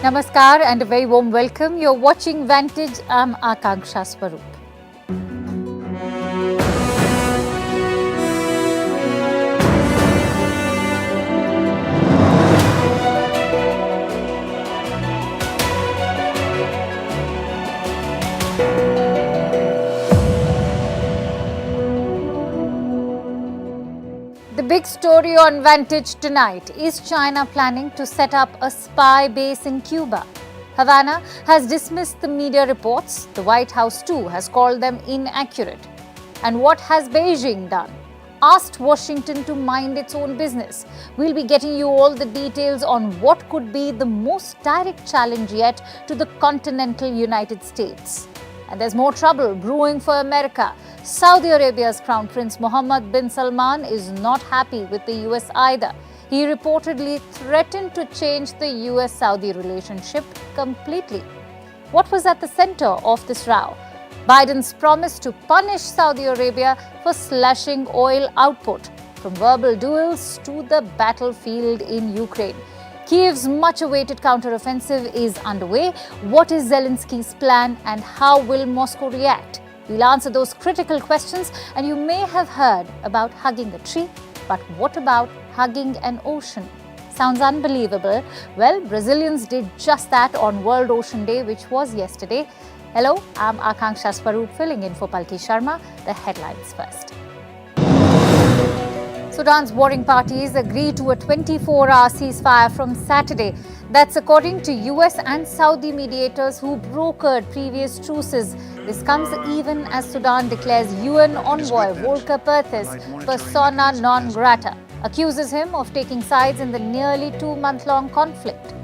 Namaskar and a very warm welcome. You're watching Vantage. I'm Akanksha Swaroop. The big story on Vantage tonight is China planning to set up a spy base in Cuba. Havana has dismissed the media reports. The White House too has called them inaccurate. And what has Beijing done? Asked Washington to mind its own business. We'll be getting you all the details on what could be the most direct challenge yet to the continental United States. And there's more trouble brewing for America. Saudi Arabia's Crown Prince Mohammed bin Salman is not happy with the US either. He reportedly threatened to change the US-Saudi relationship completely. What was at the center of this row? Biden's promise to punish Saudi Arabia for slashing oil output, from verbal duels to the battlefield in Ukraine. Kiev's much-awaited counteroffensive is underway. What is Zelensky's plan and how will Moscow react? We'll answer those critical questions, and you may have heard about hugging a tree, but what about hugging an ocean? Sounds unbelievable. Well, Brazilians did just that on World Ocean Day, which was yesterday. Hello, I'm Akanksha Swaroop filling in for Palki Sharma. The headlines first. Sudan's warring parties agree to a 24-hour ceasefire from Saturday. That's according to US and Saudi mediators who brokered previous truces. This comes even as Sudan declares UN envoy Volker Perthes persona non grata, accuses him of taking sides in the nearly 2-month-long conflict.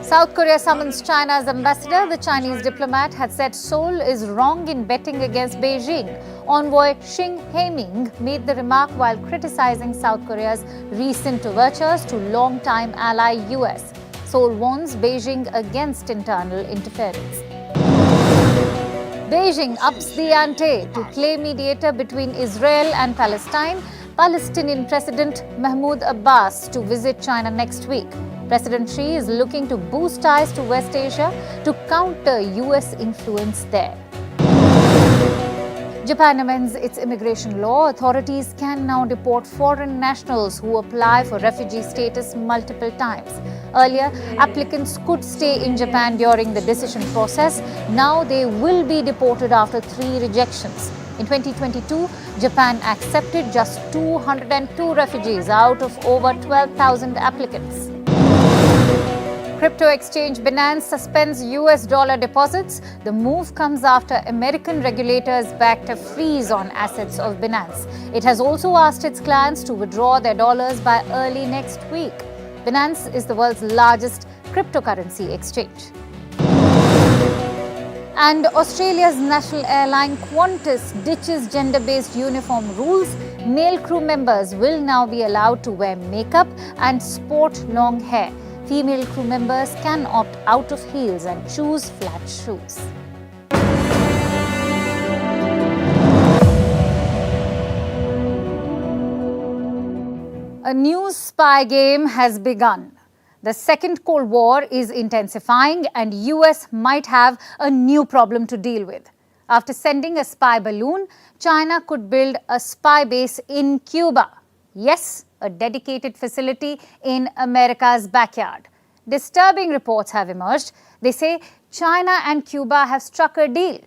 South Korea summons China's ambassador. The Chinese diplomat had said Seoul is wrong in betting against Beijing. Envoy Xing Haiming made the remark while criticizing South Korea's recent overtures to longtime ally US. Seoul warns Beijing against internal interference. Beijing ups the ante to play mediator between Israel and Palestine. Palestinian President Mahmoud Abbas to visit China next week. President Xi is looking to boost ties to West Asia to counter US influence there. Japan amends its immigration law. Authorities can now deport foreign nationals who apply for refugee status multiple times. Earlier, applicants could stay in Japan during the decision process. Now they will be deported after 3 rejections. In 2022, Japan accepted just 202 refugees out of over 12,000 applicants. Crypto exchange Binance suspends US dollar deposits. The move comes after American regulators backed a freeze on assets of Binance. It has also asked its clients to withdraw their dollars by early next week. Binance is the world's largest cryptocurrency exchange. And Australia's national airline Qantas ditches gender-based uniform rules. Male crew members will now be allowed to wear makeup and sport long hair. Female crew members can opt out of heels and choose flat shoes. A new spy game has begun. The Second Cold War is intensifying and US might have a new problem to deal with. After sending a spy balloon, China could build a spy base in Cuba. Yes, a dedicated facility in America's backyard. Disturbing reports have emerged. They say China and Cuba have struck a deal.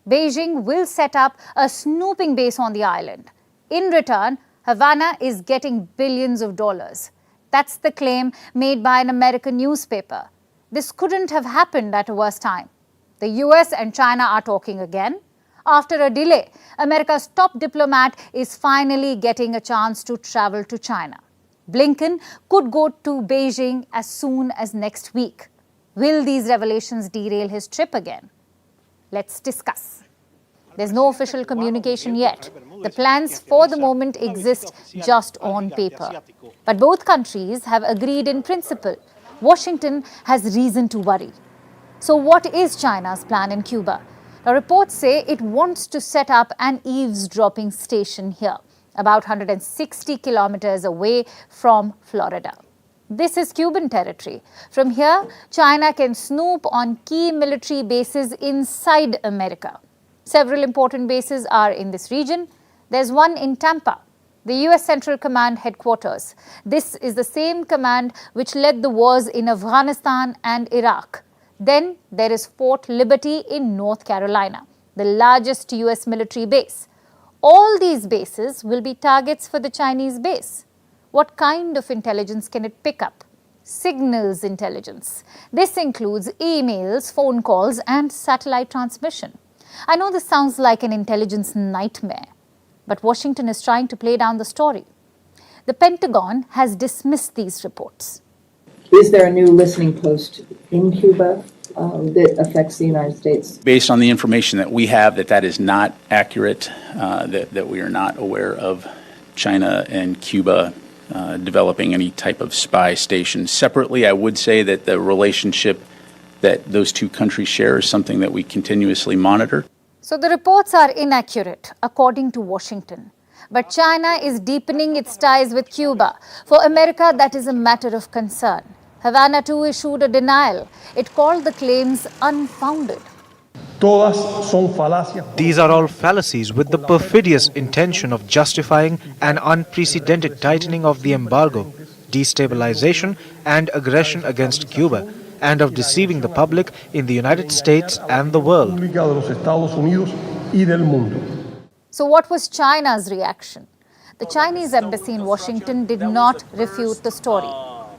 Beijing will set up a snooping base on the island. In return, Havana is getting billions of dollars. That's the claim made by an American newspaper. This couldn't have happened at a worse time. The US and China are talking again. After a delay, America's top diplomat is finally getting a chance to travel to China. Blinken could go to Beijing as soon as next week. Will these revelations derail his trip again? Let's discuss. There's no official communication yet. The plans for the moment exist just on paper. But both countries have agreed in principle. Washington has reason to worry. So what is China's plan in Cuba? Now, reports say it wants to set up an eavesdropping station here, about 160 kilometers away from Florida. This is Cuban territory. From here, China can snoop on key military bases inside America. Several important bases are in this region. There's one in Tampa, the US Central Command headquarters. This is the same command which led the wars in Afghanistan and Iraq. Then there is Fort Liberty in North Carolina, the largest US military base. All these bases will be targets for the Chinese base. What kind of intelligence can it pick up? Signals intelligence. This includes emails, phone calls, and satellite transmission. I know this sounds like an intelligence nightmare, but Washington is trying to play down the story. The Pentagon has dismissed these reports. Is there a new listening post in Cuba that affects the United States? Based on the information that we have, that is not accurate, that we are not aware of China and Cuba developing any type of spy station. Separately, I would say that the relationship that those two countries share is something that we continuously monitor. So the reports are inaccurate, according to Washington. But China is deepening its ties with Cuba. For America, that is a matter of concern. Havana too issued a denial. It called the claims unfounded. These are all fallacies with the perfidious intention of justifying an unprecedented tightening of the embargo, destabilization and aggression against Cuba, and of deceiving the public in the United States and the world. So what was China's reaction? The Chinese embassy in Washington did not refute the story.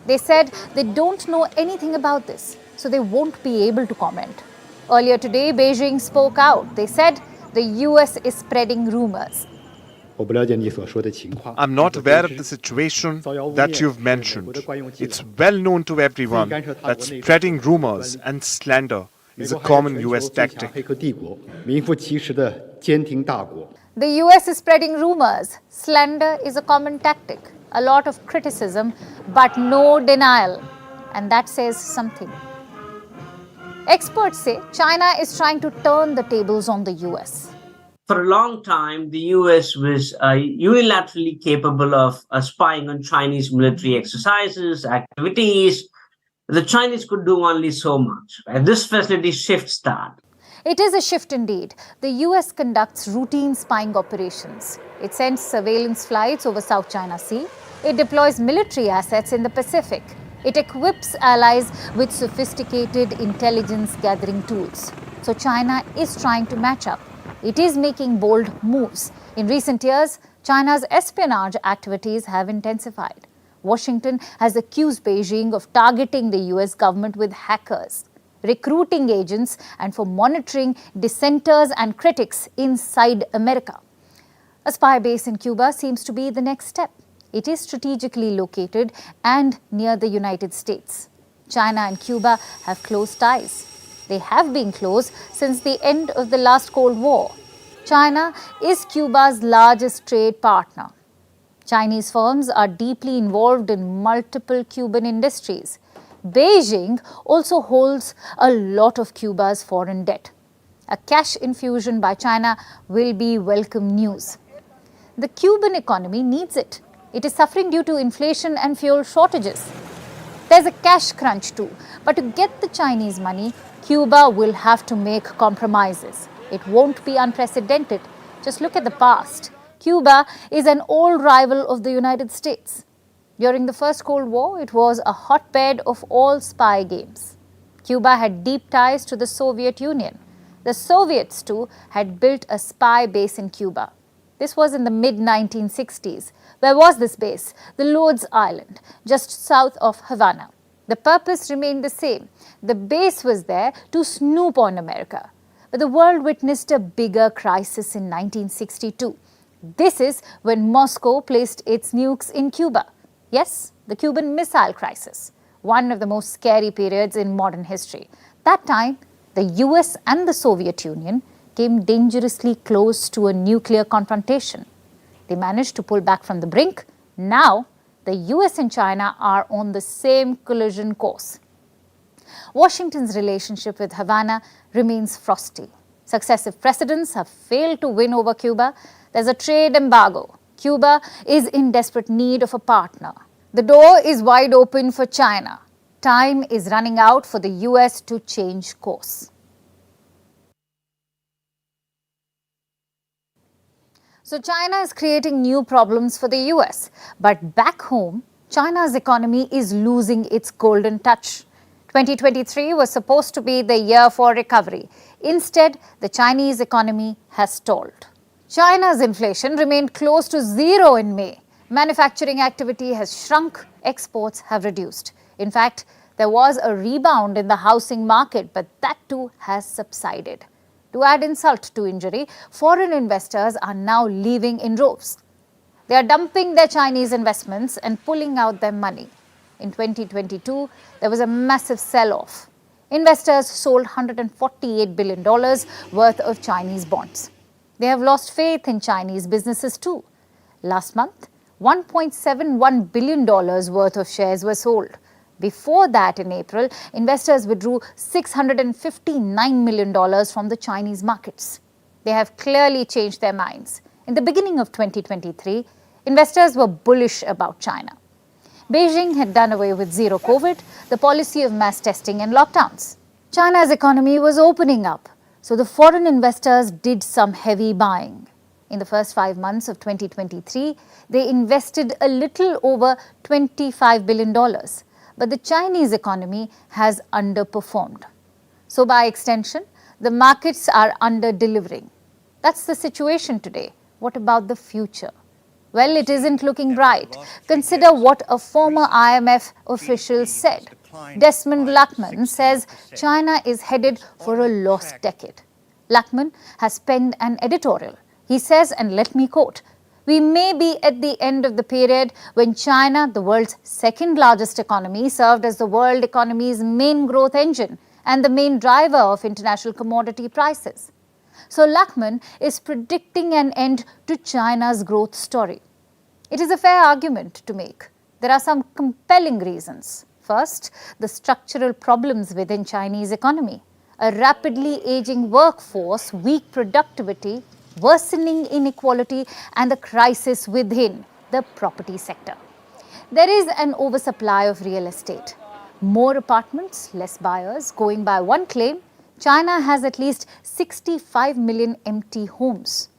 They said they don't know anything about this, so they won't be able to comment. Earlier today, Beijing spoke out. They said the US is spreading rumors. I'm not aware of the situation that you've mentioned. It's well known to everyone that spreading rumors and slander is a common US tactic. The US is spreading rumors. Slander is a common tactic. A lot of criticism, but no denial. And that says something. Experts say China is trying to turn the tables on the US. For a long time, the US was unilaterally capable of spying on Chinese military exercises, activities. The Chinese could do only so much. And this facility shifts that. It is a shift indeed. The US conducts routine spying operations. It sends surveillance flights over South China Sea. It deploys military assets in the Pacific. It equips allies with sophisticated intelligence gathering tools. So China is trying to match up. It is making bold moves. In recent years, China's espionage activities have intensified. Washington has accused Beijing of targeting the US government with hackers, recruiting agents, and for monitoring dissenters and critics inside America. A spy base in Cuba seems to be the next step. It is strategically located and near the United States. China and Cuba have close ties. They have been close since the end of the last Cold War. China is Cuba's largest trade partner. Chinese firms are deeply involved in multiple Cuban industries. Beijing also holds a lot of Cuba's foreign debt. A cash infusion by China will be welcome news. The Cuban economy needs it. It is suffering due to inflation and fuel shortages. There's a cash crunch too, but to get the Chinese money, Cuba will have to make compromises. It won't be unprecedented. Just look at the past. Cuba is an old rival of the United States. During the First Cold War, it was a hotbed of all spy games. Cuba had deep ties to the Soviet Union. The Soviets too had built a spy base in Cuba. This was in the mid-1960s. Where was this base? The Lourdes Island, just south of Havana. The purpose remained the same. The base was there to snoop on America. But the world witnessed a bigger crisis in 1962. This is when Moscow placed its nukes in Cuba. Yes, the Cuban Missile Crisis, one of the most scary periods in modern history. That time, the US and the Soviet Union came dangerously close to a nuclear confrontation. They managed to pull back from the brink. Now, the US and China are on the same collision course. Washington's relationship with Havana remains frosty. Successive presidents have failed to win over Cuba. There's a trade embargo. Cuba is in desperate need of a partner. The door is wide open for China. Time is running out for the US to change course. So China is creating new problems for the US. But back home, China's economy is losing its golden touch. 2023 was supposed to be the year for recovery. Instead, the Chinese economy has stalled. China's inflation remained close to zero in May. Manufacturing activity has shrunk, exports have reduced. In fact, there was a rebound in the housing market, but that too has subsided. To add insult to injury, foreign investors are now leaving in droves. They are dumping their Chinese investments and pulling out their money. In 2022, there was a massive sell-off. Investors sold $148 billion worth of Chinese bonds. They have lost faith in Chinese businesses too. Last month, $1.71 billion worth of shares were sold. Before that, in April, investors withdrew $659 million from the Chinese markets. They have clearly changed their minds. In the beginning of 2023, investors were bullish about China. Beijing had done away with zero COVID, the policy of mass testing and lockdowns. China's economy was opening up, so the foreign investors did some heavy buying. In the first 5 months of 2023, they invested a little over $25 billion. But the Chinese economy has underperformed. So by extension, the markets are under-delivering. That's the situation today. What about the future? Well, it isn't looking bright. Consider what a former IMF official said. Desmond Luckman says China is headed for a lost decade. Luckman has penned an editorial. He says, and let me quote, "We may be at the end of the period when China, the world's second largest economy, served as the world economy's main growth engine and the main driver of international commodity prices." So Luckman is predicting an end to China's growth story. It is a fair argument to make. There are some compelling reasons. First, the structural problems within Chinese economy. A rapidly aging workforce, weak productivity, worsening inequality, and the crisis within the property sector. There is an oversupply of real estate. More apartments, less buyers. Going by one claim, China has at least 65 million empty homes,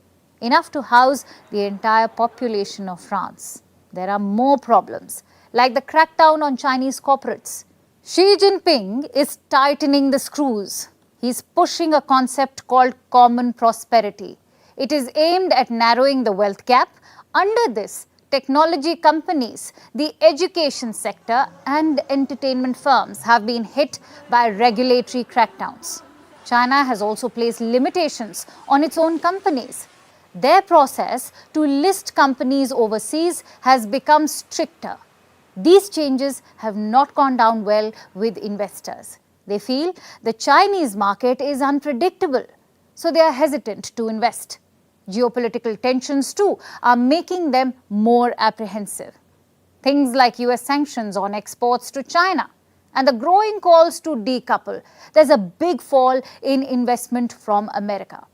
enough to house the entire population of France. There are more problems, like the crackdown on Chinese corporates. Xi Jinping is tightening the screws. He's pushing a concept called common prosperity. It is aimed at narrowing the wealth gap. Under this, technology companies, the education sector, and entertainment firms have been hit by regulatory crackdowns. China has also placed limitations on its own companies. Their process to list companies overseas has become stricter. These changes have not gone down well with investors. They feel the Chinese market is unpredictable, so they are hesitant to invest. Geopolitical tensions too are making them more apprehensive. Things like US sanctions on exports to China and the growing calls to decouple. There's a big fall in investment from America.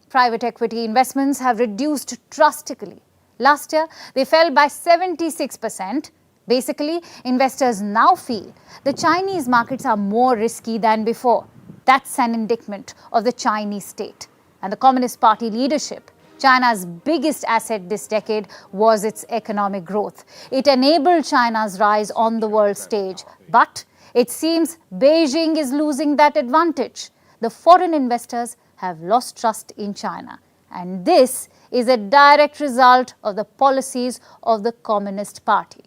Private equity investments have reduced drastically. Last year, they fell by 76%. Basically, investors now feel the Chinese markets are more risky than before. That's an indictment of the Chinese state and the Communist Party leadership. China's biggest asset this decade was its economic growth. It enabled China's rise on the world stage. But it seems Beijing is losing that advantage. The foreign investors have lost trust in China. And this is a direct result of the policies of the Communist Party.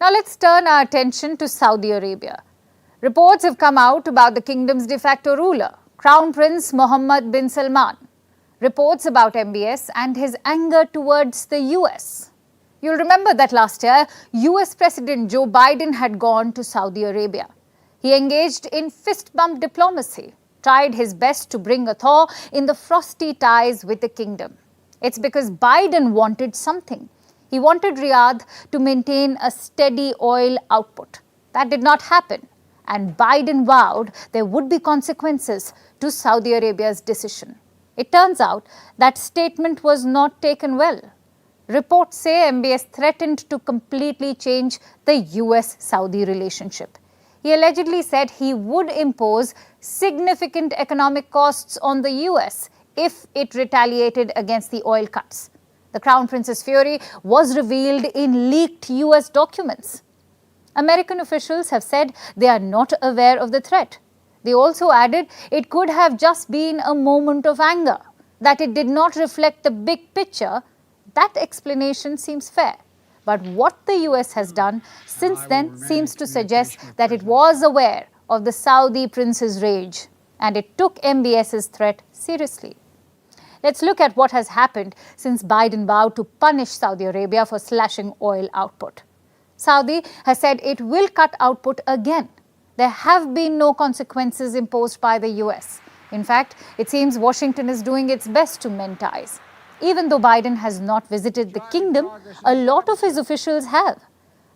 Now let's turn our attention to Saudi Arabia. Reports have come out about the kingdom's de facto ruler, Crown Prince Mohammed bin Salman. Reports about MBS and his anger towards the US. You'll remember that last year, US President Joe Biden had gone to Saudi Arabia. He engaged in fist bump diplomacy, tried his best to bring a thaw in the frosty ties with the kingdom. It's because Biden wanted something. He wanted Riyadh to maintain a steady oil output. That did not happen. And Biden vowed there would be consequences to Saudi Arabia's decision. It turns out that statement was not taken well. Reports say MBS threatened to completely change the US-Saudi relationship. He allegedly said he would impose significant economic costs on the US if it retaliated against the oil cuts. The Crown Prince's fury was revealed in leaked US documents. American officials have said they are not aware of the threat. They also added it could have just been a moment of anger, that it did not reflect the big picture. That explanation seems fair. But what the US has done since then seems to suggest that it was aware of the Saudi prince's rage and it took MBS's threat seriously. Let's look at what has happened since Biden vowed to punish Saudi Arabia for slashing oil output. Saudi has said it will cut output again. There have been no consequences imposed by the US. In fact, it seems Washington is doing its best to mend ties. Even though Biden has not visited the kingdom, a lot of his officials have.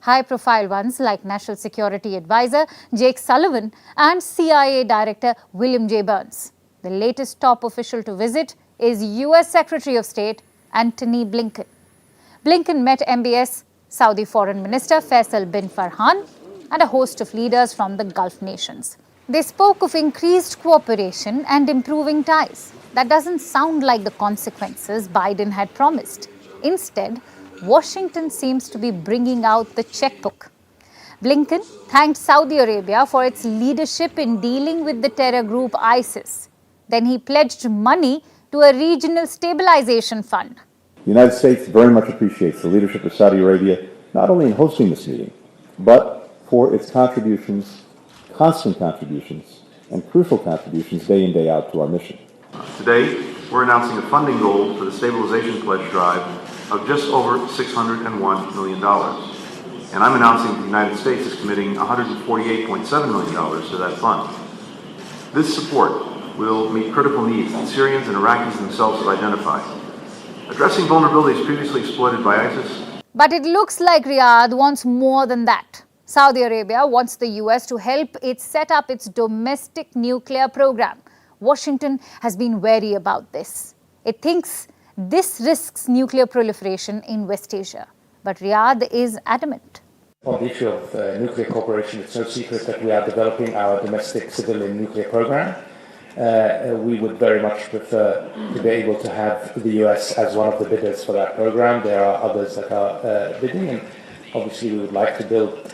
High-profile ones like National Security Advisor Jake Sullivan and CIA Director William J. Burns. The latest top official to visit is US Secretary of State Antony Blinken. Blinken met MBS Saudi Foreign Minister Faisal bin Farhan and a host of leaders from the Gulf nations. They spoke of increased cooperation and improving ties. That doesn't sound like the consequences Biden had promised. Instead, Washington seems to be bringing out the checkbook. Blinken thanked Saudi Arabia for its leadership in dealing with the terror group ISIS. Then he pledged money to a regional stabilization fund. The United States very much appreciates the leadership of Saudi Arabia, not only in hosting this meeting, but for its contributions, constant contributions, and crucial contributions day in, day out to our mission. Today, we're announcing a funding goal for the Stabilization Pledge Drive of just over $601 million. And I'm announcing that the United States is committing $148.7 million to that fund. This support will meet critical needs that Syrians and Iraqis themselves have identified. Addressing vulnerabilities previously exploited by ISIS. But it looks like Riyadh wants more than that. Saudi Arabia wants the US to help it set up its domestic nuclear program. Washington has been wary about this. It thinks this risks nuclear proliferation in West Asia. But Riyadh is adamant. On the issue of nuclear cooperation, it's no secret that we are developing our domestic civilian nuclear program. We would very much prefer to be able to have the US as one of the bidders for that program. There are others that are bidding, and obviously we would like to build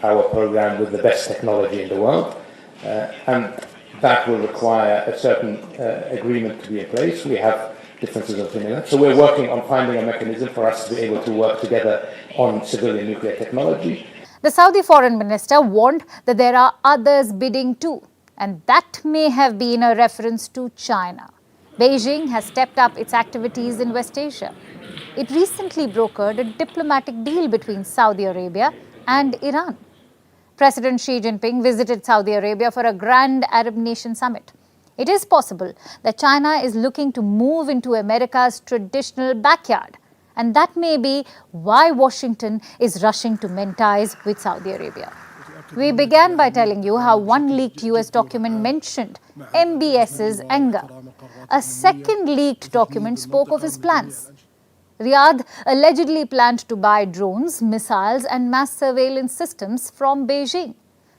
our program with the best technology in the world. And that will require a certain agreement to be in place. We have differences of opinion. So we're working on finding a mechanism for us to be able to work together on civilian nuclear technology. The Saudi foreign minister warned that there are others bidding too. And that may have been a reference to China. Beijing has stepped up its activities in West Asia. It recently brokered a diplomatic deal between Saudi Arabia and Iran. President Xi Jinping visited Saudi Arabia for a grand Arab nation summit. It is possible that China is looking to move into America's traditional backyard. And that may be why Washington is rushing to mend ties with Saudi Arabia. We began by telling you how one leaked US document mentioned MBS's anger. A second leaked document spoke of his plans. Riyadh allegedly planned to buy drones, missiles, and mass surveillance systems from Beijing.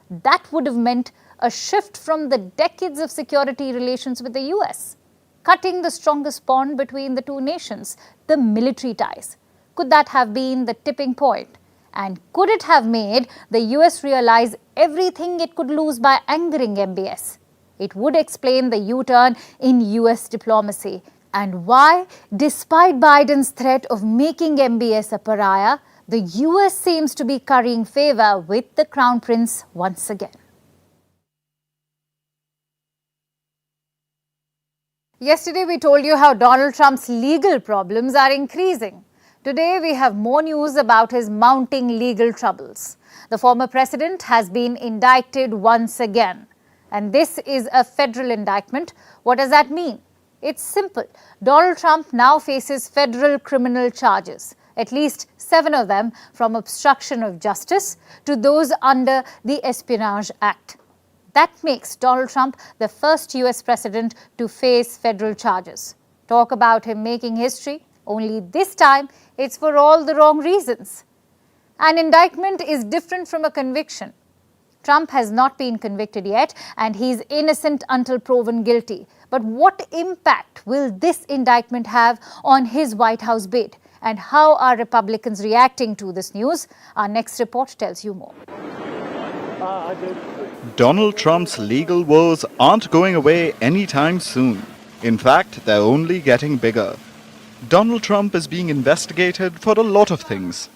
That would have meant a shift from the decades of security relations with the US, cutting the strongest bond between the two nations, the military ties. Could that have been the tipping point? And could it have made the US realize everything it could lose by angering MBS? It would explain the U-turn in US diplomacy and why, despite Biden's threat of making MBS a pariah, the US seems to be currying favor with the Crown Prince once again. Yesterday, we told you how Donald Trump's legal problems are increasing. Today, we have more news about his mounting legal troubles. The former president has been indicted once again. And this is a federal indictment. What does that mean? It's simple. Donald Trump now faces federal criminal charges, at least 7 of them from obstruction of justice to those under the Espionage Act. That makes Donald Trump the first US president to face federal charges. Talk about him making history, only this time it's for all the wrong reasons. An indictment is different from a conviction. Trump has not been convicted yet, and he's innocent until proven guilty. But what impact will this indictment have on his White House bid? And how are Republicans reacting to this news? Our next report tells you more. Donald Trump's legal woes aren't going away anytime soon. In fact, they're only getting bigger. Donald Trump is being investigated for a lot of things,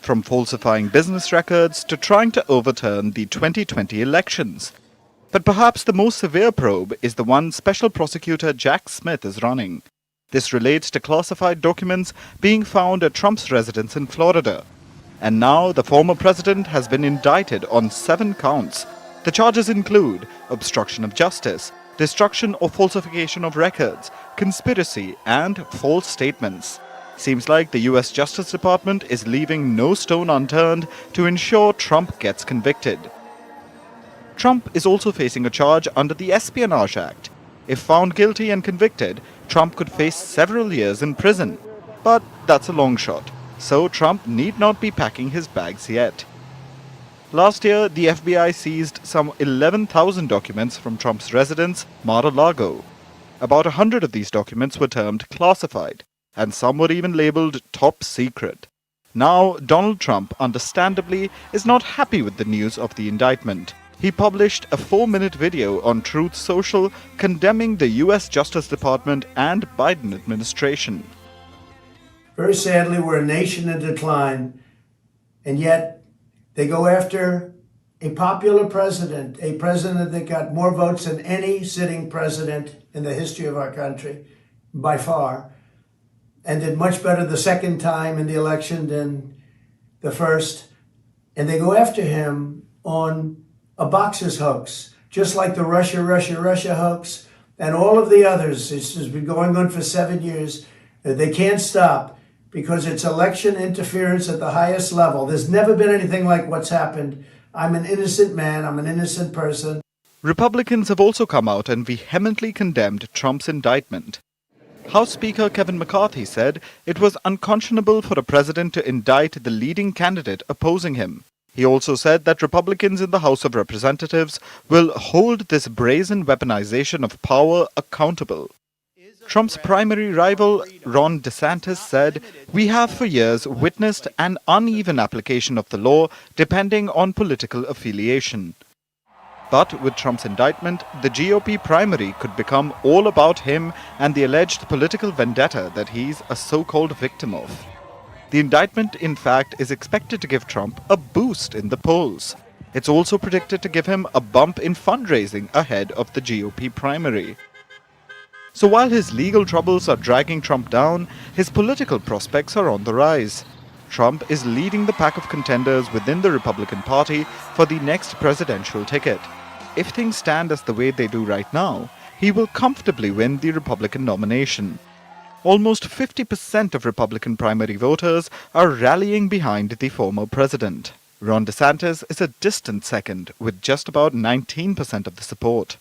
from falsifying business records to trying to overturn the 2020 elections. But perhaps the most severe probe is the one Special Prosecutor Jack Smith is running. This relates to classified documents being found at Trump's residence in Florida. And now the former president has been indicted on 7 counts. The charges include obstruction of justice, destruction or falsification of records, conspiracy, and false statements. Seems like the US Justice Department is leaving no stone unturned to ensure Trump gets convicted. Trump is also facing a charge under the Espionage Act. If found guilty and convicted, Trump could face several years in prison. But that's a long shot, so Trump need not be packing his bags yet. Last year, the FBI seized some 11,000 documents from Trump's residence, Mar-a-Lago. About 100 of these documents were termed classified, and some were even labeled top secret. Now, Donald Trump, understandably, is not happy with the news of the indictment. He published a 4-minute video on Truth Social condemning the US Justice Department and Biden administration. Very sadly, we're a nation in decline, and yet they go after a popular president, a president that got more votes than any sitting president in the history of our country, by far, and did much better the second time in the election than the first. And they go after him on a boxer's hoax, just like the Russia hoax and all of the others. It's just been going on for 7 years. They can't stop because it's election interference at the highest level. There's never been anything like what's happened. I'm an innocent man. I'm an innocent person. Republicans have also come out and vehemently condemned Trump's indictment. House Speaker Kevin McCarthy said it was unconscionable for a president to indict the leading candidate opposing him. He also said that Republicans in the House of Representatives will hold this brazen weaponization of power accountable. Trump's primary rival, Ron DeSantis, said, "We have for years witnessed an uneven application of the law depending on political affiliation." But with Trump's indictment, the GOP primary could become all about him and the alleged political vendetta that he's a so-called victim of. The indictment, in fact, is expected to give Trump a boost in the polls. It's also predicted to give him a bump in fundraising ahead of the GOP primary. So while his legal troubles are dragging Trump down, his political prospects are on the rise. Trump is leading the pack of contenders within the Republican Party for the next presidential ticket. If things stand as the way they do right now, he will comfortably win the Republican nomination. Almost 50% of Republican primary voters are rallying behind the former president. Ron DeSantis is a distant second, with just about 19% of the support.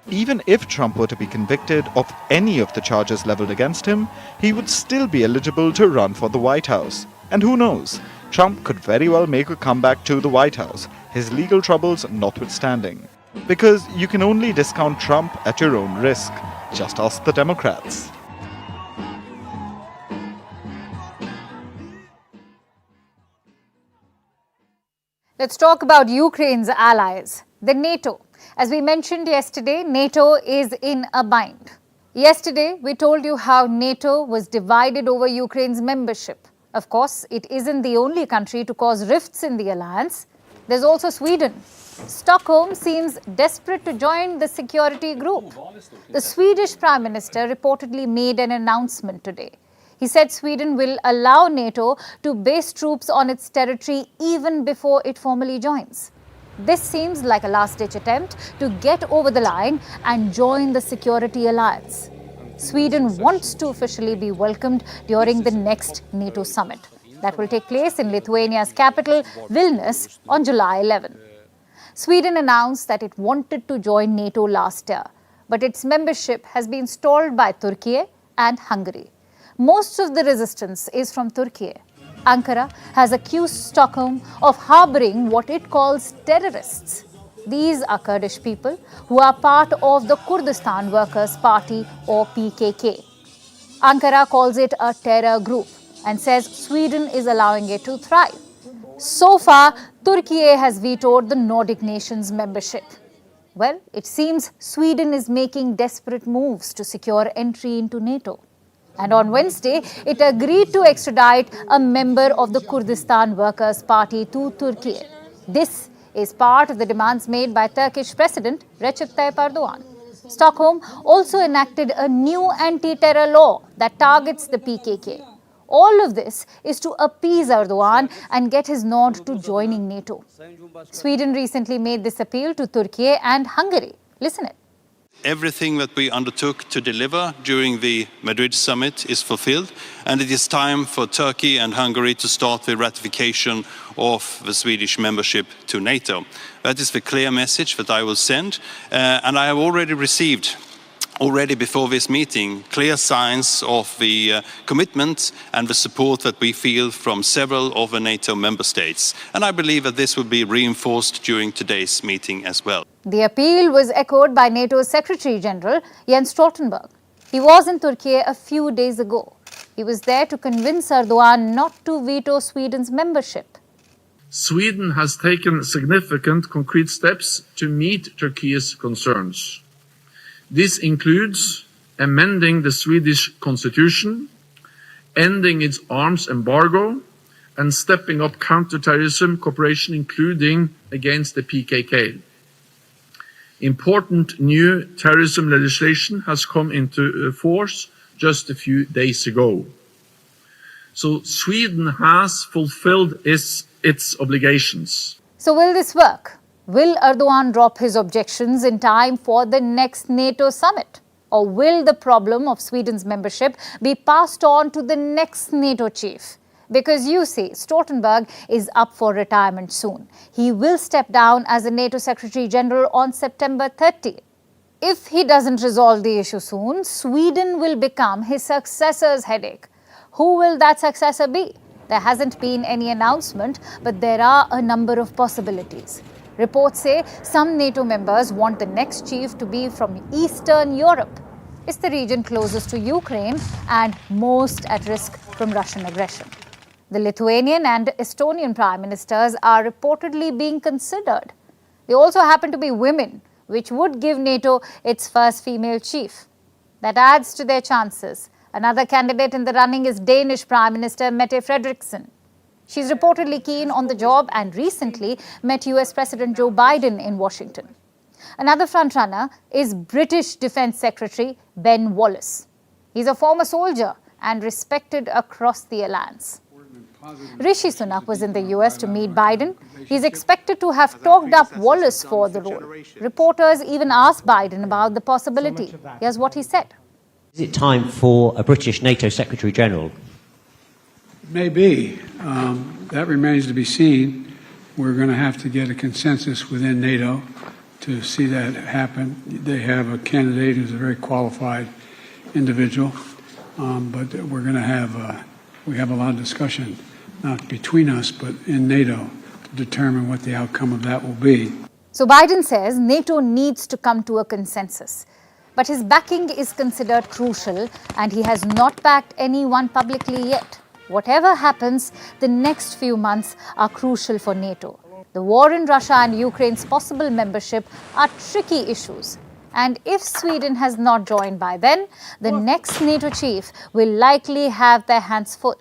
Even if Trump were to be convicted of any of the charges leveled against him, he would still be eligible to run for the White House. And who knows, Trump could very well make a comeback to the White House, his legal troubles notwithstanding. Because you can only discount Trump at your own risk. Just ask the Democrats. Let's talk about Ukraine's allies, the NATO. As we mentioned yesterday, NATO is in a bind. Yesterday, we told you how NATO was divided over Ukraine's membership. Of course, it isn't the only country to cause rifts in the alliance. There's also Sweden. Stockholm seems desperate to join the security group. The Swedish Prime Minister reportedly made an announcement today. He said Sweden will allow NATO to base troops on its territory even before it formally joins. This seems like a last-ditch attempt to get over the line and join the security alliance. Sweden wants to officially be welcomed during the next NATO summit. That will take place in Lithuania's capital, Vilnius, on July 11. Sweden announced that it wanted to join NATO last year, but its membership has been stalled by Turkey and Hungary. Most of the resistance is from Turkey. Ankara has accused Stockholm of harboring what it calls terrorists. These are Kurdish people who are part of the Kurdistan Workers' Party or PKK. Ankara calls it a terror group and says Sweden is allowing it to thrive. So far, Turkey has vetoed the Nordic nations' membership. Well, it seems Sweden is making desperate moves to secure entry into NATO. And on Wednesday, it agreed to extradite a member of the Kurdistan Workers' Party to Turkey. This is part of the demands made by Turkish President Recep Tayyip Erdogan. Stockholm also enacted a new anti-terror law that targets the PKK. All of this is to appease Erdogan and get his nod to joining NATO. Sweden recently made this appeal to Turkey and Hungary. Listen it. Everything that we undertook to deliver during the Madrid summit is fulfilled, and it is time for Turkey and Hungary to start the ratification of the Swedish membership to NATO. That is the clear message that I will send, and I have already received before this meeting, clear signs of the commitment and the support that we feel from several of the NATO member states. And I believe that this will be reinforced during today's meeting as well. The appeal was echoed by NATO's Secretary General Jens Stoltenberg. He was in Turkey a few days ago. He was there to convince Erdogan not to veto Sweden's membership. Sweden has taken significant concrete steps to meet Turkey's concerns. This includes amending the Swedish constitution, ending its arms embargo, and stepping up counterterrorism cooperation, including against the PKK. Important new terrorism legislation has come into force just a few days ago. So Sweden has fulfilled its obligations. So will this work? Will Erdogan drop his objections in time for the next NATO summit? Or will the problem of Sweden's membership be passed on to the next NATO chief? Because you see, Stoltenberg is up for retirement soon. He will step down as the NATO Secretary General on September 30. If he doesn't resolve the issue soon, Sweden will become his successor's headache. Who will that successor be? There hasn't been any announcement, but there are a number of possibilities. Reports say some NATO members want the next chief to be from Eastern Europe. It's the region closest to Ukraine and most at risk from Russian aggression. The Lithuanian and Estonian prime ministers are reportedly being considered. They also happen to be women, which would give NATO its first female chief. That adds to their chances. Another candidate in the running is Danish Prime Minister Mette Frederiksen. She's reportedly keen on the job and recently met US President Joe Biden in Washington. Another frontrunner is British Defence Secretary Ben Wallace. He's a former soldier and respected across the alliance. Rishi Sunak was in the US to meet Biden. He's expected to have talked up Wallace for the role. Reporters even asked Biden about the possibility. Here's what he said. Is it time for a British NATO Secretary General? Maybe. That remains to be seen. We're going to have to get a consensus within NATO to see that happen. They have a candidate who's a very qualified individual, but we're going to have we have a lot of discussion, not between us, but in NATO, to determine what the outcome of that will be. So Biden says NATO needs to come to a consensus. But his backing is considered crucial, and he has not backed anyone publicly yet. Whatever happens, the next few months are crucial for NATO. The war in Russia and Ukraine's possible membership are tricky issues. And if Sweden has not joined by then, the next NATO chief will likely have their hands full.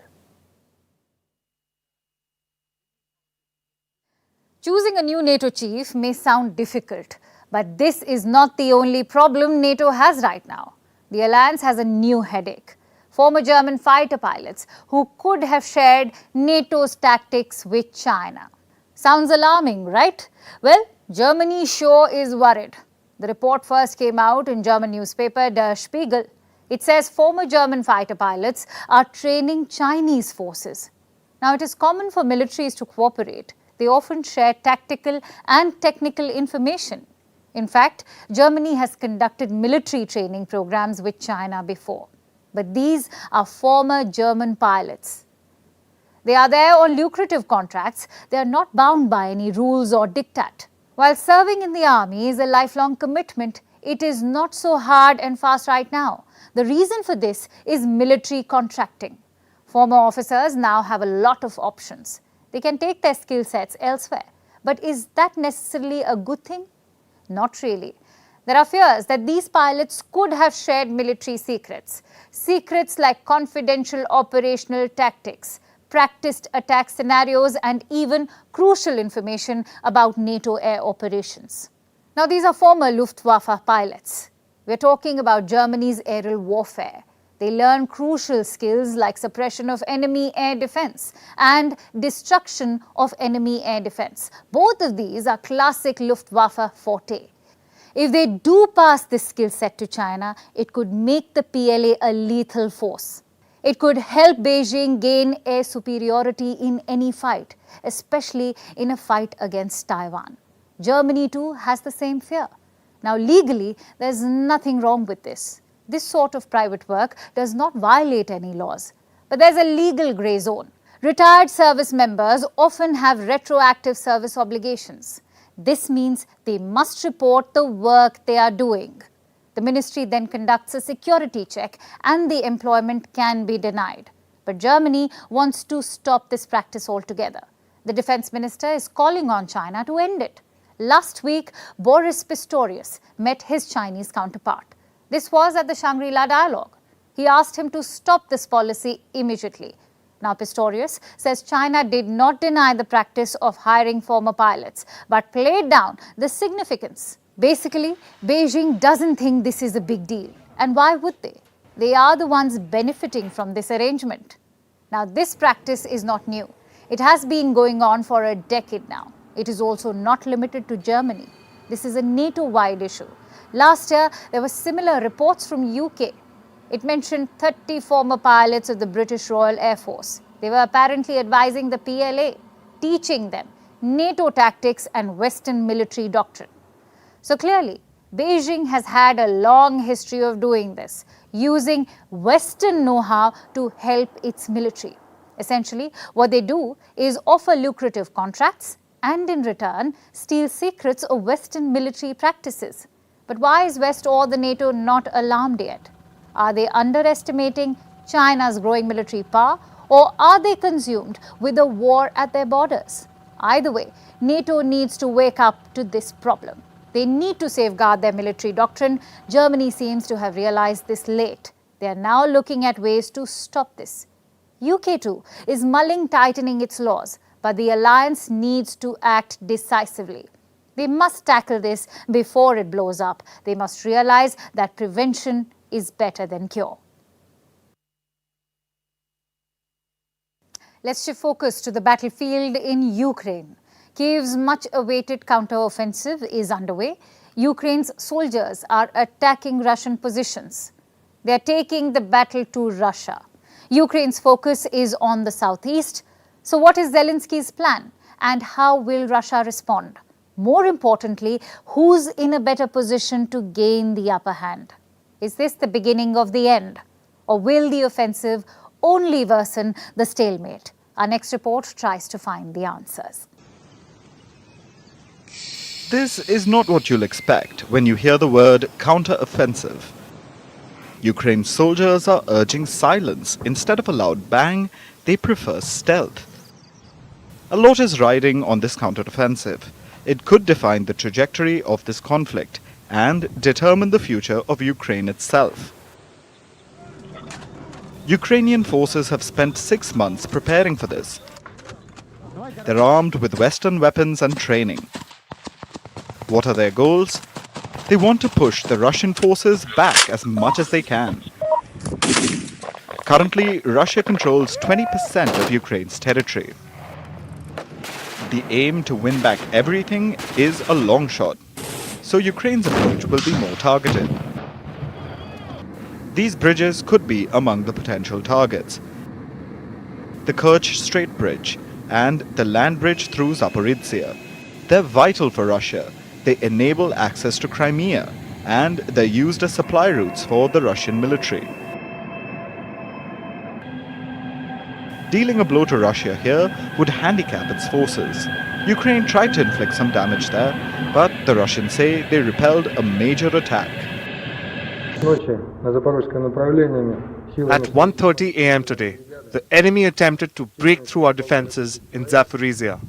Choosing a new NATO chief may sound difficult, but this is not the only problem NATO has right now. The alliance has a new headache. Former German fighter pilots who could have shared NATO's tactics with China. Sounds alarming, right? Well, Germany sure is worried. The report first came out in German newspaper Der Spiegel. It says former German fighter pilots are training Chinese forces. Now, it is common for militaries to cooperate. They often share tactical and technical information. In fact, Germany has conducted military training programs with China before. But these are former German pilots. They are there on lucrative contracts. They are not bound by any rules or diktat. While serving in the army is a lifelong commitment, it is not so hard and fast right now. The reason for this is military contracting. Former officers now have a lot of options. They can take their skill sets elsewhere. But is that necessarily a good thing? Not really. There are fears that these pilots could have shared military secrets. Secrets like confidential operational tactics, practiced attack scenarios, and even crucial information about NATO air operations. Now, these are former Luftwaffe pilots. We're talking about Germany's aerial warfare. They learn crucial skills like suppression of enemy air defense and destruction of enemy air defense. Both of these are classic Luftwaffe forte. If they do pass this skill set to China, it could make the PLA a lethal force. It could help Beijing gain air superiority in any fight, especially in a fight against Taiwan. Germany too has the same fear. Now legally, there's nothing wrong with this. This sort of private work does not violate any laws. But there's a legal grey zone. Retired service members often have retroactive service obligations. This means they must report the work they are doing. The ministry then conducts a security check and the employment can be denied. But Germany wants to stop this practice altogether. The defense minister is calling on China to end it. Last week, Boris Pistorius met his Chinese counterpart. This was at the Shangri-La Dialogue. He asked him to stop this policy immediately. Now, Pistorius says China did not deny the practice of hiring former pilots, but played down the significance. Basically, Beijing doesn't think this is a big deal. And why would they? They are the ones benefiting from this arrangement. Now, this practice is not new. It has been going on for a decade now. It is also not limited to Germany. This is a NATO-wide issue. Last year, there were similar reports from UK. It mentioned 30 former pilots of the British Royal Air Force. They were apparently advising the PLA, teaching them NATO tactics and Western military doctrine. So clearly, Beijing has had a long history of doing this, using Western know-how to help its military. Essentially, what they do is offer lucrative contracts and in return, steal secrets of Western military practices. But why is West or the NATO not alarmed yet? Are they underestimating China's growing military power, or are they consumed with a war at their borders? Either way, NATO needs to wake up to this problem. They need to safeguard their military doctrine. Germany seems to have realized this late. They are now looking at ways to stop this. UK too is mulling tightening its laws, but the alliance needs to act decisively. They must tackle this before it blows up. They must realize that prevention is better than cure. Let's shift focus to the battlefield in Ukraine. Kyiv's much-awaited counteroffensive is underway. Ukraine's soldiers are attacking Russian positions. They are taking the battle to Russia. Ukraine's focus is on the southeast. So what is Zelensky's plan and how will Russia respond? More importantly, who's in a better position to gain the upper hand? Is this the beginning of the end? Or will the offensive only worsen the stalemate? Our next report tries to find the answers. This is not what you'll expect when you hear the word counteroffensive. Ukraine's soldiers are urging silence. Instead of a loud bang, they prefer stealth. A lot is riding on this counteroffensive. It could define the trajectory of this conflict and determine the future of Ukraine itself. Ukrainian forces have spent 6 months preparing for this. They're armed with Western weapons and training. What are their goals? They want to push the Russian forces back as much as they can. Currently, Russia controls 20% of Ukraine's territory. The aim to win back everything is a long shot, so Ukraine's approach will be more targeted. These bridges could be among the potential targets. The Kerch Strait Bridge, and the land bridge through Zaporizhzhia. They're vital for Russia. They enable access to Crimea, and they're used as supply routes for the Russian military. Dealing a blow to Russia here would handicap its forces. Ukraine tried to inflict some damage there, but the Russians say they repelled a major attack. At 1:30 a.m. today, the enemy attempted to break through our defenses in Zaporizhzhia.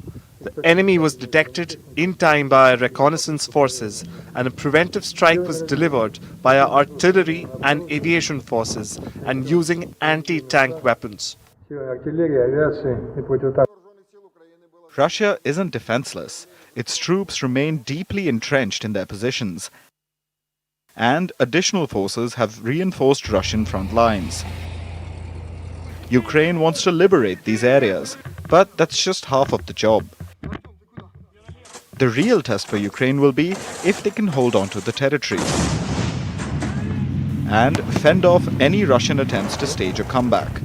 The enemy was detected in time by our reconnaissance forces, and a preventive strike was delivered by our artillery and aviation forces and using anti-tank weapons. Russia isn't defenseless. Its troops remain deeply entrenched in their positions, and additional forces have reinforced Russian front lines. Ukraine wants to liberate these areas, but that's just half of the job. The real test for Ukraine will be if they can hold on to the territories and fend off any Russian attempts to stage a comeback.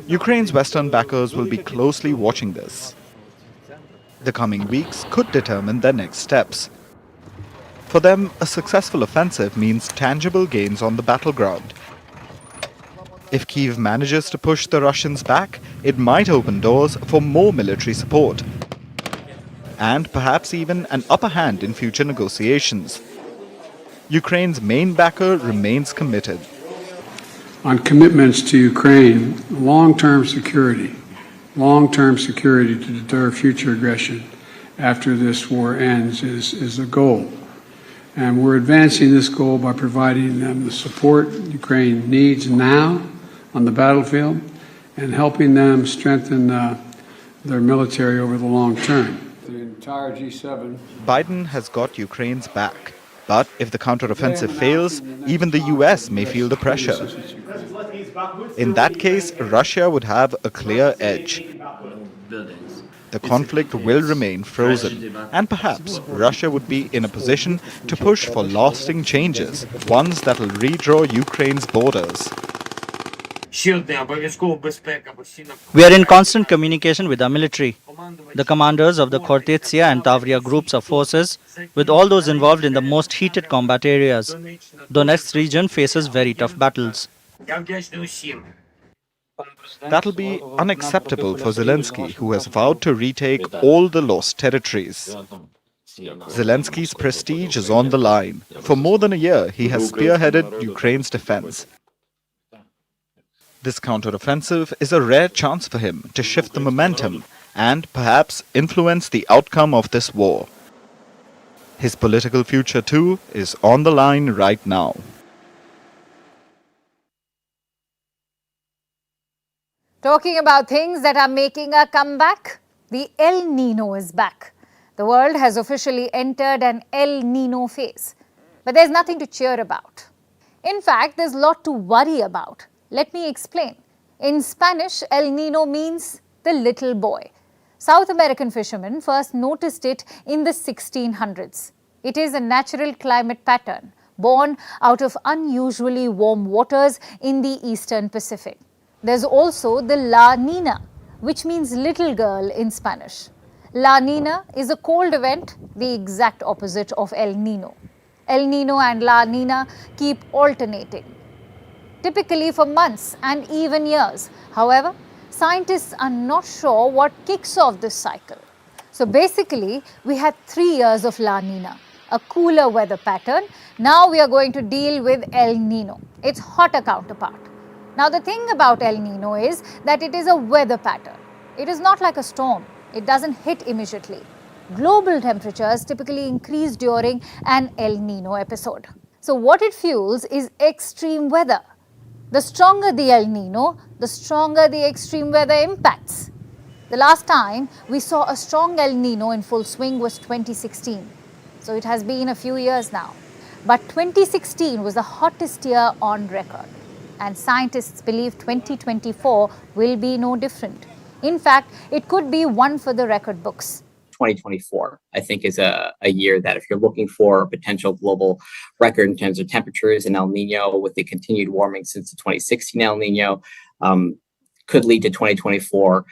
Ukraine's Western backers will be closely watching this. The coming weeks could determine their next steps. For them, a successful offensive means tangible gains on the battleground. If Kyiv manages to push the Russians back, it might open doors for more military support, and perhaps even an upper hand in future negotiations. Ukraine's main backer remains committed. On commitments to Ukraine, long-term security to deter future aggression after this war ends is the goal. And we're advancing this goal by providing them the support Ukraine needs now on the battlefield and helping them strengthen their military over the long term. The entire G7. Biden has got Ukraine's back. But if the counteroffensive fails, even the US may feel the pressure. In that case, Russia would have a clear edge. The conflict will remain frozen, and perhaps Russia would be in a position to push for lasting changes, ones that will redraw Ukraine's borders. We are in constant communication with our military, the commanders of the Khortytsia and Tavria groups of forces, with all those involved in the most heated combat areas. Donetsk region faces very tough battles. That'll be unacceptable for Zelensky, who has vowed to retake all the lost territories. Zelensky's prestige is on the line. For more than a year, he has spearheaded Ukraine's defense. This counteroffensive is a rare chance for him to shift the momentum and perhaps influence the outcome of this war. His political future, too, is on the line right now. Talking about things that are making a comeback, the El Nino is back. The world has officially entered an El Nino phase. But there's nothing to cheer about. In fact, there's a lot to worry about. Let me explain. In Spanish, El Nino means the little boy. South American fishermen first noticed it in the 1600s. It is a natural climate pattern born out of unusually warm waters in the eastern Pacific. There's also the La Nina, which means little girl in Spanish. La Nina is a cold event, the exact opposite of El Nino. El Nino and La Nina keep alternating, typically for months and even years. However, scientists are not sure what kicks off this cycle. So basically, we had 3 years of La Nina, a cooler weather pattern. Now we are going to deal with El Nino, its hotter counterpart. Now the thing about El Nino is that it is a weather pattern. It is not like a storm. It doesn't hit immediately. Global temperatures typically increase during an El Nino episode. So what it fuels is extreme weather. The stronger the El Nino, the stronger the extreme weather impacts. The last time we saw a strong El Nino in full swing was 2016. So it has been a few years now. But 2016 was the hottest year on record. And scientists believe 2024 will be no different. In fact, it could be one for the record books. 2024, I think, is a year that if you're looking for a potential global record in terms of temperatures in El Nino with the continued warming since the 2016 El Nino, could lead to 2024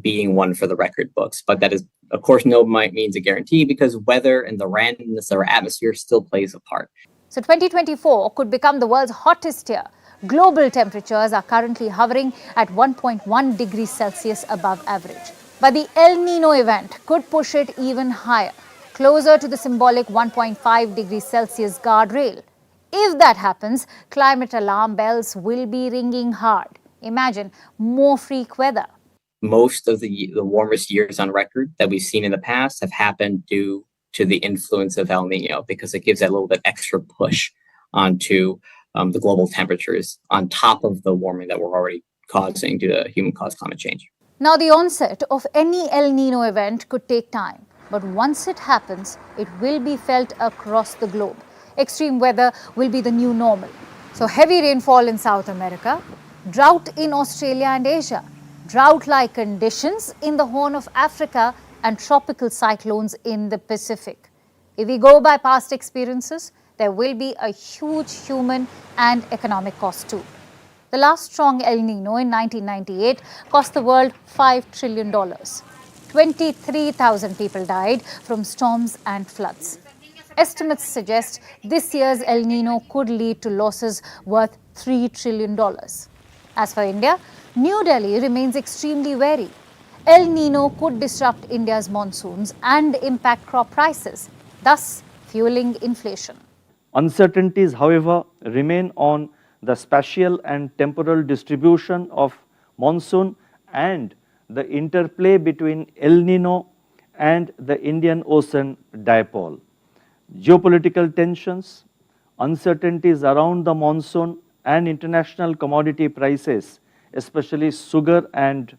being one for the record books. But that is, of course, no means a guarantee because weather and the randomness of our atmosphere still plays a part. So 2024 could become the world's hottest year. Global temperatures are currently hovering at 1.1 degrees Celsius above average. But the El Nino event could push it even higher, closer to the symbolic 1.5 degrees Celsius guardrail. If that happens, climate alarm bells will be ringing hard. Imagine more freak weather. Most of the warmest years on record that we've seen in the past have happened due to the influence of El Nino because it gives that little bit extra push onto the global temperatures on top of the warming that we're already causing due to human-caused climate change. Now, the onset of any El Nino event could take time, but once it happens, it will be felt across the globe. Extreme weather will be the new normal. So heavy rainfall in South America, drought in Australia and Asia, drought-like conditions in the Horn of Africa, and tropical cyclones in the Pacific. If we go by past experiences, there will be a huge human and economic cost too. The last strong El Nino in 1998 cost the world $5 trillion. 23,000 people died from storms and floods. Estimates suggest this year's El Nino could lead to losses worth $3 trillion. As for India, New Delhi remains extremely wary. El Nino could disrupt India's monsoons and impact crop prices, thus fueling inflation. Uncertainties, however, remain on the spatial and temporal distribution of monsoon and the interplay between El Nino and the Indian Ocean dipole. Geopolitical tensions, uncertainties around the monsoon and international commodity prices, especially sugar and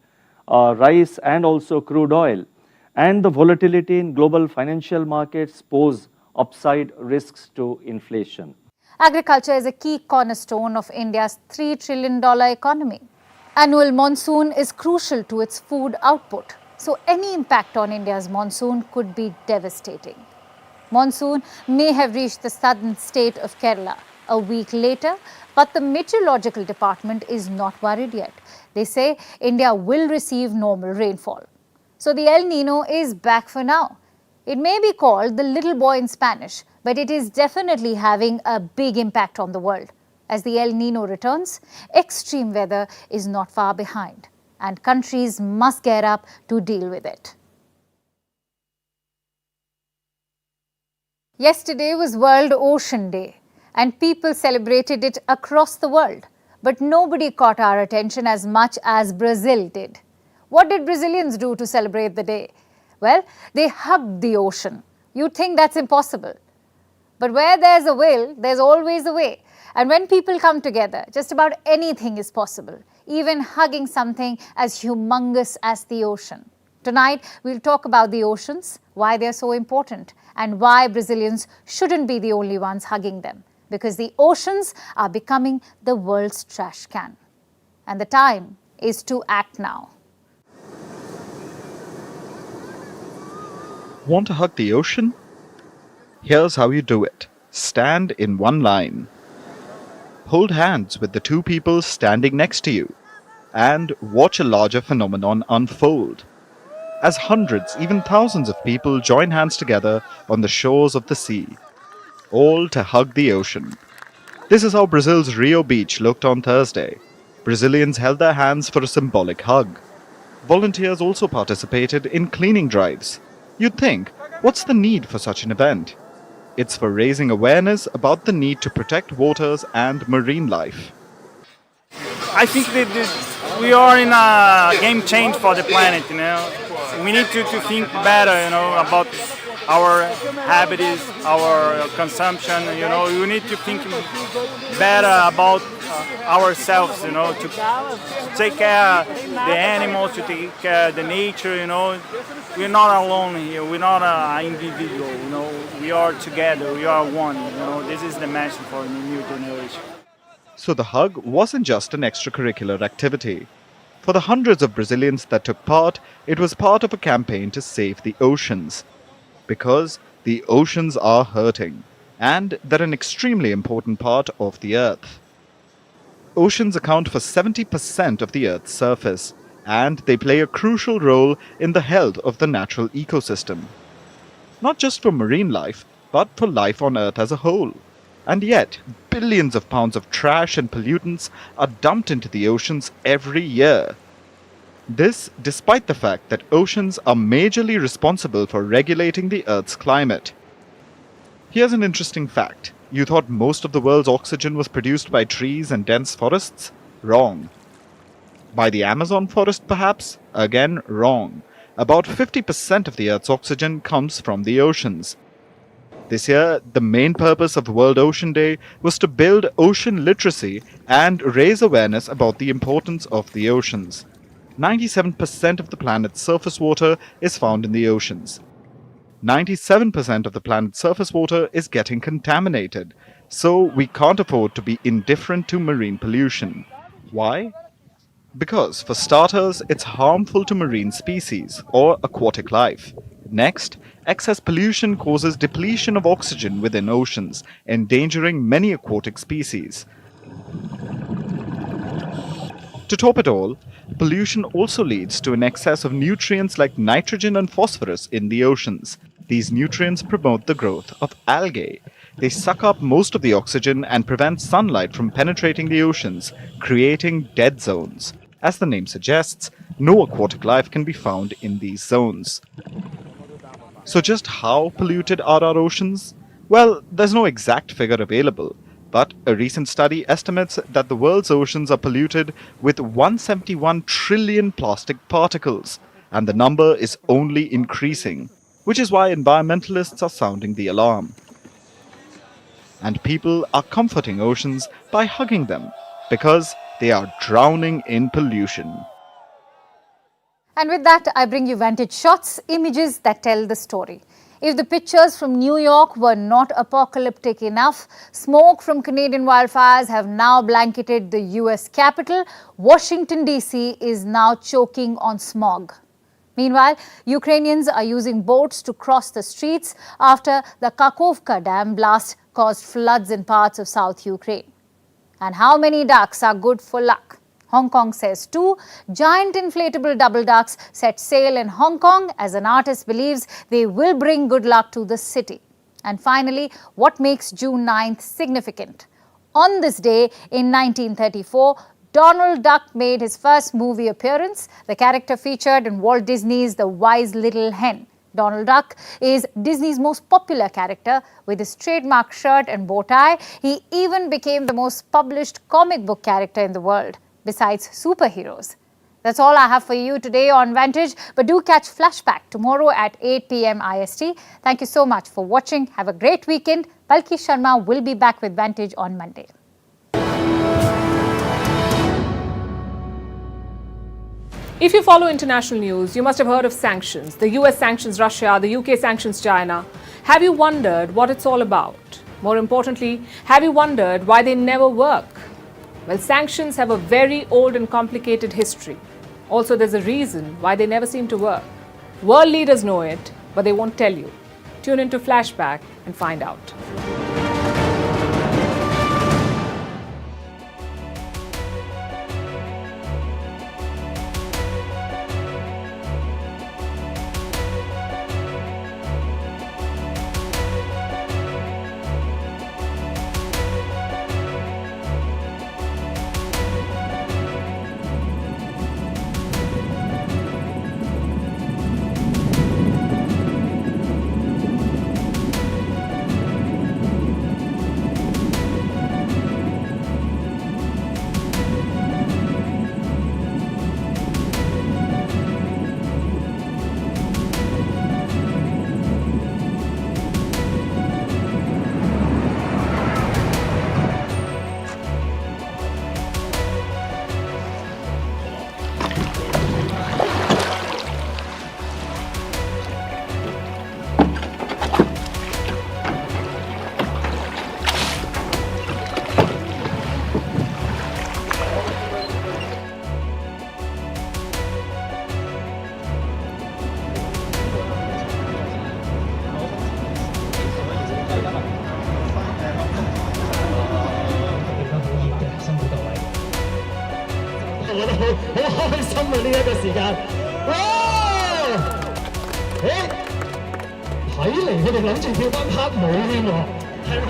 rice and also crude oil, and the volatility in global financial markets pose upside risks to inflation. Agriculture is a key cornerstone of India's $3 trillion economy. Annual monsoon is crucial to its food output, so any impact on India's monsoon could be devastating. Monsoon may have reached the southern state of Kerala a week later, but the meteorological department is not worried yet. They say India will receive normal rainfall. So the El Nino is back for now. It may be called the little boy in Spanish, but it is definitely having a big impact on the world. As the El Nino returns, extreme weather is not far behind, and countries must gear up to deal with it. Yesterday was World Ocean Day, and people celebrated it across the world. But nobody caught our attention as much as Brazil did. What did Brazilians do to celebrate the day? Well, they hugged the ocean. You'd think that's impossible. But where there's a will, there's always a way. And when people come together, just about anything is possible, even hugging something as humongous as the ocean. Tonight, we'll talk about the oceans, why they're so important, and why Brazilians shouldn't be the only ones hugging them. Because the oceans are becoming the world's trash can. And the time is to act now. Want to hug the ocean? Here's how you do it. Stand in one line. Hold hands with the two people standing next to you and watch a larger phenomenon unfold. As hundreds, even thousands of people join hands together on the shores of the sea, all to hug the ocean. This is how Brazil's Rio Beach looked on Thursday. Brazilians held their hands for a symbolic hug. Volunteers also participated in cleaning drives. You'd think, what's the need for such an event? It's for raising awareness about the need to protect waters and marine life. I think that we are in a game change for the planet, We need to think better, about our habits, our consumption, We need to think better about ourselves, to take care of the animals, to take care of the nature, We're not alone here. We're not an individual, We are together. We are one, This is the message for the new generation. So the hug wasn't just an extracurricular activity. For the hundreds of Brazilians that took part, it was part of a campaign to save the oceans. Because the oceans are hurting, and they're an extremely important part of the Earth. Oceans account for 70% of the Earth's surface, and they play a crucial role in the health of the natural ecosystem. Not just for marine life, but for life on Earth as a whole. And yet, billions of pounds of trash and pollutants are dumped into the oceans every year. This despite the fact that oceans are majorly responsible for regulating the Earth's climate. Here's an interesting fact. You thought most of the world's oxygen was produced by trees and dense forests? Wrong. By the Amazon forest, perhaps? Again, wrong. About 50% of the Earth's oxygen comes from the oceans. This year, the main purpose of World Ocean Day was to build ocean literacy and raise awareness about the importance of the oceans. 97% of the planet's surface water is found in the oceans. 97% of the planet's surface water is getting contaminated, so we can't afford to be indifferent to marine pollution. Why? Because, for starters, it's harmful to marine species or aquatic life. Next, excess pollution causes depletion of oxygen within oceans, endangering many aquatic species. To top it all, pollution also leads to an excess of nutrients like nitrogen and phosphorus in the oceans. These nutrients promote the growth of algae. They suck up most of the oxygen and prevent sunlight from penetrating the oceans, creating dead zones. As the name suggests, no aquatic life can be found in these zones. So just how polluted are our oceans? Well, there's no exact figure available, but a recent study estimates that the world's oceans are polluted with 171 trillion plastic particles, and the number is only increasing, which is why environmentalists are sounding the alarm. And people are comforting oceans by hugging them, because they are drowning in pollution. And with that, I bring you Vantage shots, images that tell the story. If the pictures from New York were not apocalyptic enough, smoke from Canadian wildfires have now blanketed the US capital. Washington, D.C. is now choking on smog. Meanwhile, Ukrainians are using boats to cross the streets after the Kakhovka Dam blast caused floods in parts of South Ukraine. And how many ducks are good for luck? Hong Kong says 2. Giant inflatable double ducks set sail in Hong Kong as an artist believes they will bring good luck to the city. And finally, what makes June 9th significant? On this day in 1934, Donald Duck made his first movie appearance. The character featured in Walt Disney's The Wise Little Hen. Donald Duck is Disney's most popular character. With his trademark shirt and bow tie, he even became the most published comic book character in the world, besides superheroes. That's all I have for you today on Vantage, but do catch Flashback tomorrow at 8 p.m. IST. Thank you so much for watching. Have a great weekend. Palki Sharma will be back with Vantage on Monday. If you follow international news, you must have heard of sanctions. The US sanctions Russia, the UK sanctions China. Have you wondered what it's all about? More importantly, have you wondered why they never work? Well, sanctions have a very old and complicated history. Also, there's a reason why they never seem to work. World leaders know it, but they won't tell you. Tune into Flashback and find out. 我覺得好開心啊！呢一個時間，哇！睇嚟佢哋諗住跳翻拍舞添喎，係咪？